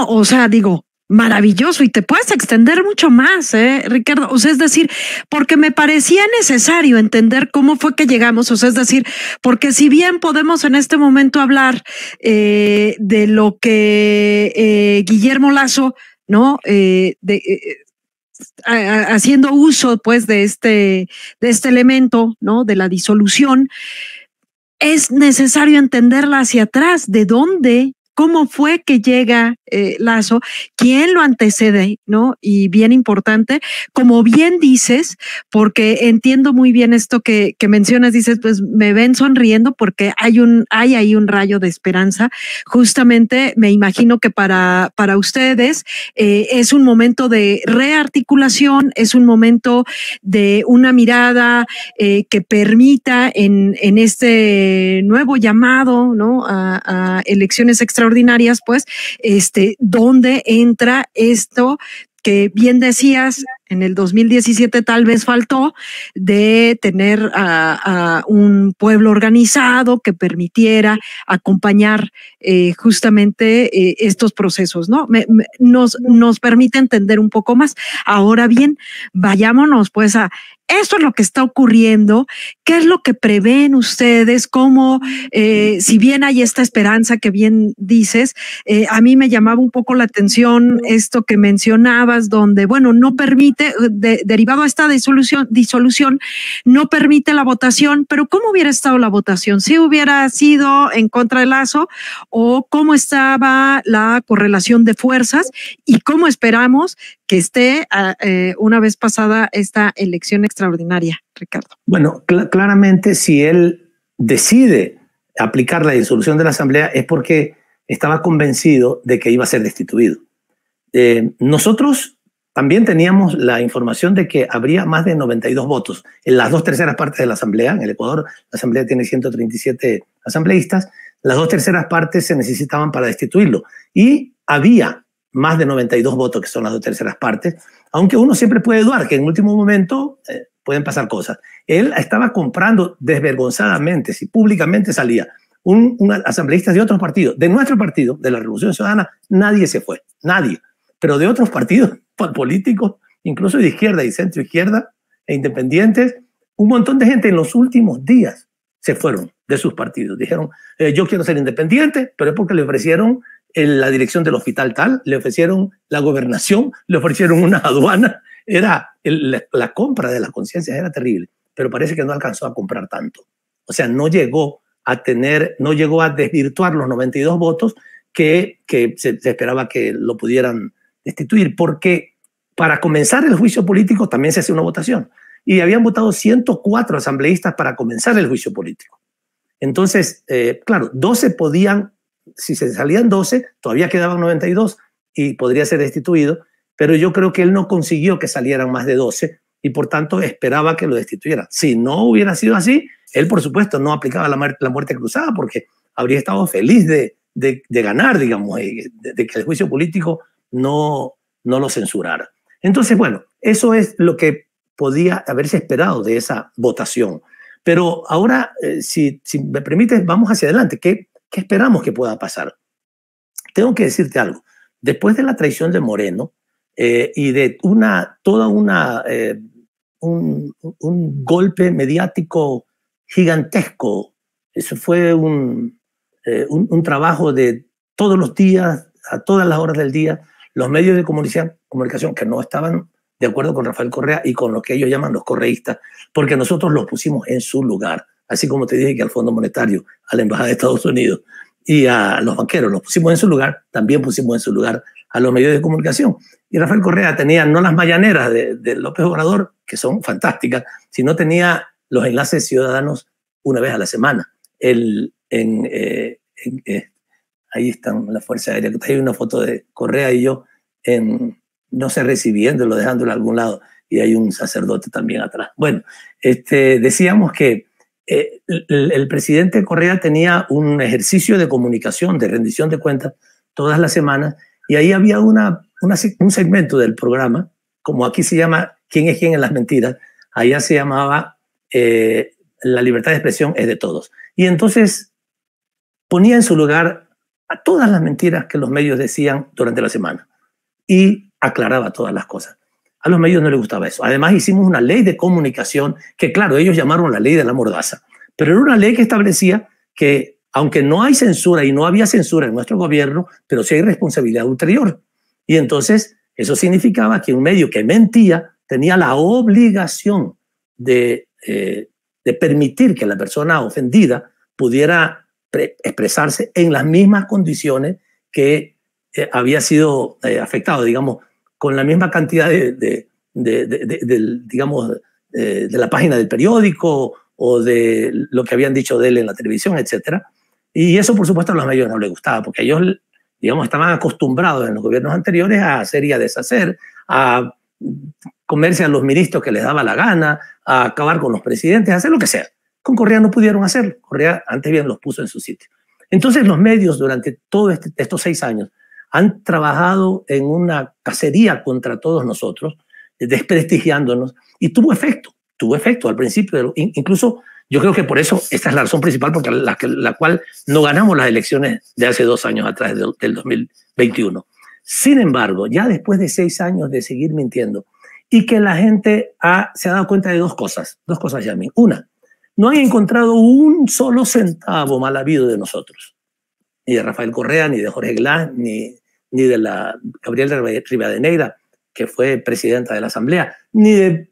o sea, digo, maravilloso, y te puedes extender mucho más, Ricardo. O sea, es decir, porque me parecía necesario entender cómo fue que llegamos. O sea, es decir, porque si bien podemos en este momento hablar de lo que Guillermo Lasso, ¿no? Haciendo uso, pues, de este elemento, ¿no? De la disolución, es necesario entenderla hacia atrás, de dónde, cómo fue que llega Lasso, quién lo antecede, ¿no? Y bien importante, como bien dices, porque entiendo muy bien esto que mencionas, dices, pues me ven sonriendo porque hay ahí un rayo de esperanza. Justamente me imagino que para ustedes es un momento de rearticulación, es un momento de una mirada que permita en este nuevo llamado, ¿no? A elecciones extraordinarias, pues, donde entra esto que bien decías, en el 2017 tal vez faltó, de tener a un pueblo organizado que permitiera acompañar justamente estos procesos, ¿no? Nos permite entender un poco más. Ahora bien, vayámonos pues a esto es lo que está ocurriendo. ¿Qué es lo que prevén ustedes? ¿Cómo, si bien hay esta esperanza que bien dices, a mí me llamaba un poco la atención esto que mencionabas, donde, bueno, no permite, derivado a esta disolución, no permite la votación, pero ¿cómo hubiera estado la votación? ¿Si hubiera sido en contra de Lasso o cómo estaba la correlación de fuerzas y cómo esperamos que esté una vez pasada esta elección extraordinaria, Ricardo? Bueno, claramente si él decide aplicar la disolución de la Asamblea es porque estaba convencido de que iba a ser destituido. Nosotros también teníamos la información de que habría más de 92 votos en las 2/3 partes de la Asamblea. En el Ecuador la Asamblea tiene 137 asambleístas. Las 2/3 partes se necesitaban para destituirlo. Y había más de 92 votos, que son las 2/3 partes, aunque uno siempre puede dudar que en último momento pueden pasar cosas. Él estaba comprando desvergonzadamente, si públicamente salía, un asambleísta de otros partidos, de nuestro partido, de la Revolución Ciudadana, nadie se fue, nadie. Pero de otros partidos políticos, incluso de izquierda y centro izquierda e independientes, un montón de gente en los últimos días se fueron de sus partidos. Dijeron, yo quiero ser independiente, pero es porque le ofrecieron la dirección del hospital tal, le ofrecieron la gobernación, le ofrecieron una aduana. Era la compra de las conciencias era terrible, pero parece que no alcanzó a comprar tanto. O sea, no llegó a desvirtuar los 92 votos que se esperaba que lo pudieran destituir, porque para comenzar el juicio político también se hace una votación. Y habían votado 104 asambleístas para comenzar el juicio político. Entonces, claro, 12 podían, si se salían 12, todavía quedaban 92 y podría ser destituido, pero yo creo que él no consiguió que salieran más de 12 y por tanto esperaba que lo destituyeran. Si no hubiera sido así, él por supuesto no aplicaba la muerte cruzada porque habría estado feliz de ganar, digamos, de que el juicio político no lo censurara. Entonces, bueno, eso es lo que podía haberse esperado de esa votación. Pero ahora, si me permites, vamos hacia adelante. ¿Qué esperamos que pueda pasar? Tengo que decirte algo. Después de la traición de Moreno y de un golpe mediático gigantesco, eso fue un trabajo de todos los días, a todas las horas del día, los medios de comunicación que no estaban de acuerdo con Rafael Correa y con lo que ellos llaman los correístas, porque nosotros los pusimos en su lugar, así como te dije que al Fondo Monetario, a la Embajada de Estados Unidos y a los banqueros los pusimos en su lugar, también pusimos en su lugar a los medios de comunicación. Y Rafael Correa tenía no las mañaneras de López Obrador, que son fantásticas, sino tenía los enlaces ciudadanos una vez a la semana. Ahí están la Fuerza Aérea, hay una foto de Correa y yo, no sé, recibiéndolo, dejándolo a algún lado, y hay un sacerdote también atrás. Bueno, decíamos que el presidente Correa tenía un ejercicio de comunicación, de rendición de cuentas, todas las semanas, y ahí había un segmento del programa, como aquí se llama ¿Quién es quién en las mentiras? Allá se llamaba La libertad de expresión es de todos. Y entonces ponía en su lugar a todas las mentiras que los medios decían durante la semana y aclaraba todas las cosas. A los medios no les gustaba eso. Además hicimos una ley de comunicación que, claro, ellos llamaron la ley de la mordaza, pero era una ley que establecía que, aunque no hay censura y no había censura en nuestro gobierno, pero sí hay responsabilidad ulterior. Y entonces eso significaba que un medio que mentía tenía la obligación de permitir que la persona ofendida pudiera expresarse en las mismas condiciones que había sido afectado, digamos, con la misma cantidad digamos, de la página del periódico o de lo que habían dicho de él en la televisión, etc. Y eso, por supuesto, a los medios no les gustaba, porque ellos, digamos, estaban acostumbrados en los gobiernos anteriores a hacer y a deshacer, a comerse a los ministros que les daba la gana, a acabar con los presidentes, a hacer lo que sea. Con Correa no pudieron hacerlo. Correa antes bien los puso en su sitio. Entonces los medios durante todos estos 6 años han trabajado en una cacería contra todos nosotros, desprestigiándonos, y tuvo efecto al principio. Incluso yo creo que por eso esta es la razón principal por la cual no ganamos las elecciones de hace 2 años atrás, del 2021. Sin embargo, ya después de 6 años de seguir mintiendo, y que la gente se ha dado cuenta de dos cosas, Yasmín. Una, no han encontrado un solo centavo mal habido de nosotros, ni de Rafael Correa, ni de Jorge Glass, ni de la Gabriela Rivadeneira, que fue presidenta de la Asamblea, ni de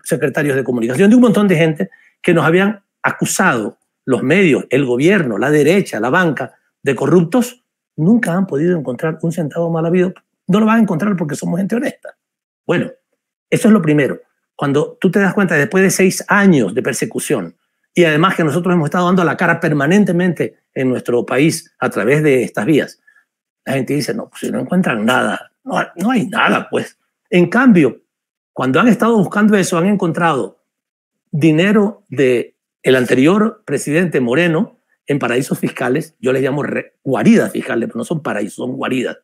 secretarios de comunicación, de un montón de gente que nos habían acusado, los medios, el gobierno, la derecha, la banca, de corruptos. Nunca han podido encontrar un centavo mal habido. No lo van a encontrar porque somos gente honesta. Bueno, eso es lo primero. Cuando tú te das cuenta, después de 6 años de persecución, y además que nosotros hemos estado dando la cara permanentemente en nuestro país a través de estas vías, la gente dice, no, pues si no encuentran nada, no hay nada, pues. En cambio, cuando han estado buscando eso, han encontrado dinero del anterior presidente Moreno en paraísos fiscales. Yo les llamo guaridas fiscales, pero no son paraísos, son guaridas.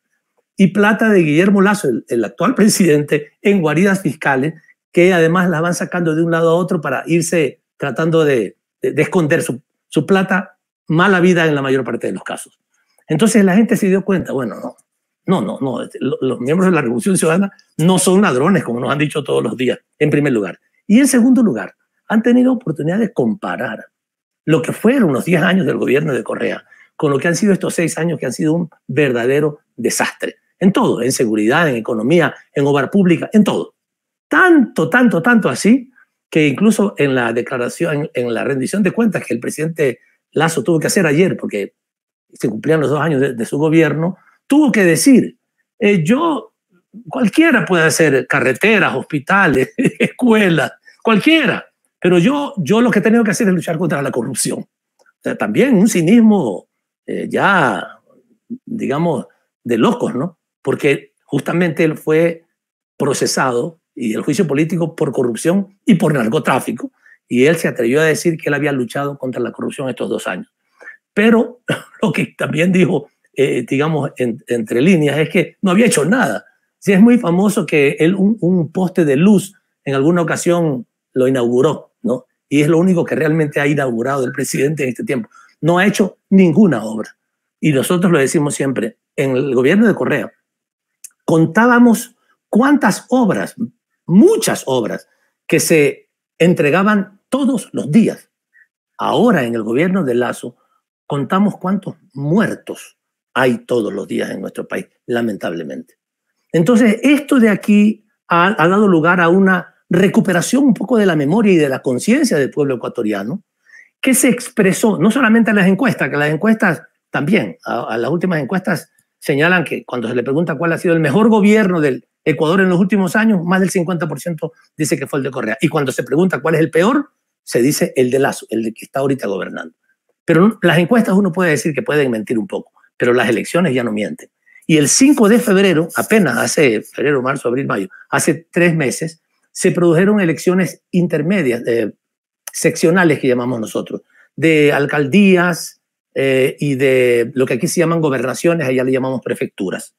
Y plata de Guillermo Lasso, el actual presidente, en guaridas fiscales, que además la van sacando de un lado a otro para irse tratando de esconder su plata mal habida en la mayor parte de los casos. Entonces la gente se dio cuenta, bueno, no, los miembros de la Revolución Ciudadana no son ladrones, como nos han dicho todos los días, en primer lugar. Y en segundo lugar, han tenido oportunidad de comparar lo que fueron los 10 años del gobierno de Correa con lo que han sido estos 6 años, que han sido un verdadero desastre. En todo, en seguridad, en economía, en obra pública, en todo. Tanto así, que incluso en la declaración, en la rendición de cuentas que el presidente Lasso tuvo que hacer ayer, porque se cumplían los 2 años de su gobierno, tuvo que decir, cualquiera puede hacer carreteras, hospitales, escuelas, cualquiera, pero yo lo que he tenido que hacer es luchar contra la corrupción. O sea, también un cinismo ya, digamos, de locos, ¿no? Porque justamente él fue procesado y el juicio político por corrupción y por narcotráfico, y él se atrevió a decir que él había luchado contra la corrupción estos 2 años. Pero lo que también dijo, digamos, entre líneas, es que no había hecho nada. Sí, es muy famoso que él un poste de luz en alguna ocasión lo inauguró, ¿no? Y es lo único que realmente ha inaugurado el presidente en este tiempo. No ha hecho ninguna obra. Y nosotros lo decimos siempre, en el gobierno de Correa contábamos cuántas obras, muchas obras, que se entregaban todos los días. Ahora en el gobierno de Lasso contamos cuántos muertos hay todos los días en nuestro país, lamentablemente. Entonces, esto de aquí ha dado lugar a una recuperación un poco de la memoria y de la conciencia del pueblo ecuatoriano, que se expresó no solamente en las encuestas, que las encuestas también, a las últimas encuestas señalan que cuando se le pregunta cuál ha sido el mejor gobierno del Ecuador en los últimos años, más del 50% dice que fue el de Correa. Y cuando se pregunta cuál es el peor, se dice el de Lasso, el de que está ahorita gobernando. Pero las encuestas uno puede decir que pueden mentir un poco, pero las elecciones ya no mienten. Y el 5 de febrero, apenas hace febrero, marzo, abril, mayo, hace 3 meses, se produjeron elecciones intermedias, seccionales que llamamos nosotros, de alcaldías y de lo que aquí se llaman gobernaciones, allá le llamamos prefecturas,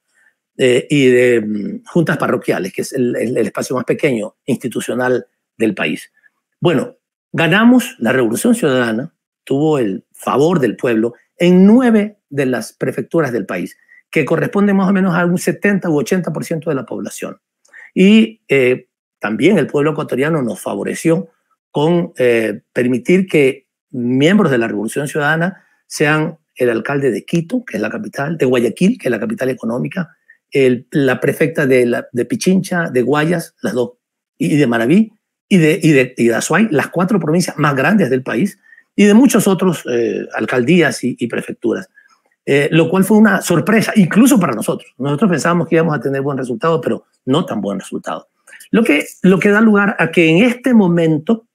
y de juntas parroquiales, que es el espacio más pequeño institucional del país. Bueno, ganamos la Revolución Ciudadana tuvo el favor del pueblo en 9 de las prefecturas del país, que corresponde más o menos a un 70 u 80% de la población. Y también el pueblo ecuatoriano nos favoreció con permitir que miembros de la Revolución Ciudadana sean el alcalde de Quito, que es la capital, de Guayaquil, que es la capital económica, la prefecta de Pichincha, de Guayas, las dos, y de Manabí, y de Azuay, las 4 provincias más grandes del país, y de muchos otros alcaldías y prefecturas. Lo cual fue una sorpresa, incluso para nosotros. Nosotros pensábamos que íbamos a tener buen resultado, pero no tan buen resultado. Lo que da lugar a que en este momento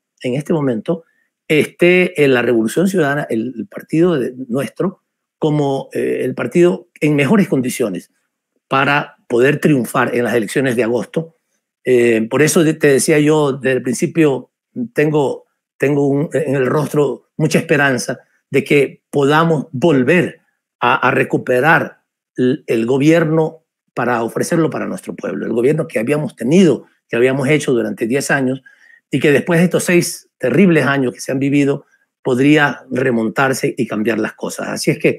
esté en la Revolución Ciudadana, el partido nuestro, como el partido en mejores condiciones para poder triunfar en las elecciones de agosto. Por eso te decía yo, desde el principio, tengo en el rostro mucha esperanza de que podamos volver a recuperar el gobierno para ofrecerlo para nuestro pueblo, el gobierno que habíamos tenido, que habíamos hecho durante 10 años y que después de estos 6 terribles años que se han vivido podría remontarse y cambiar las cosas. Así es que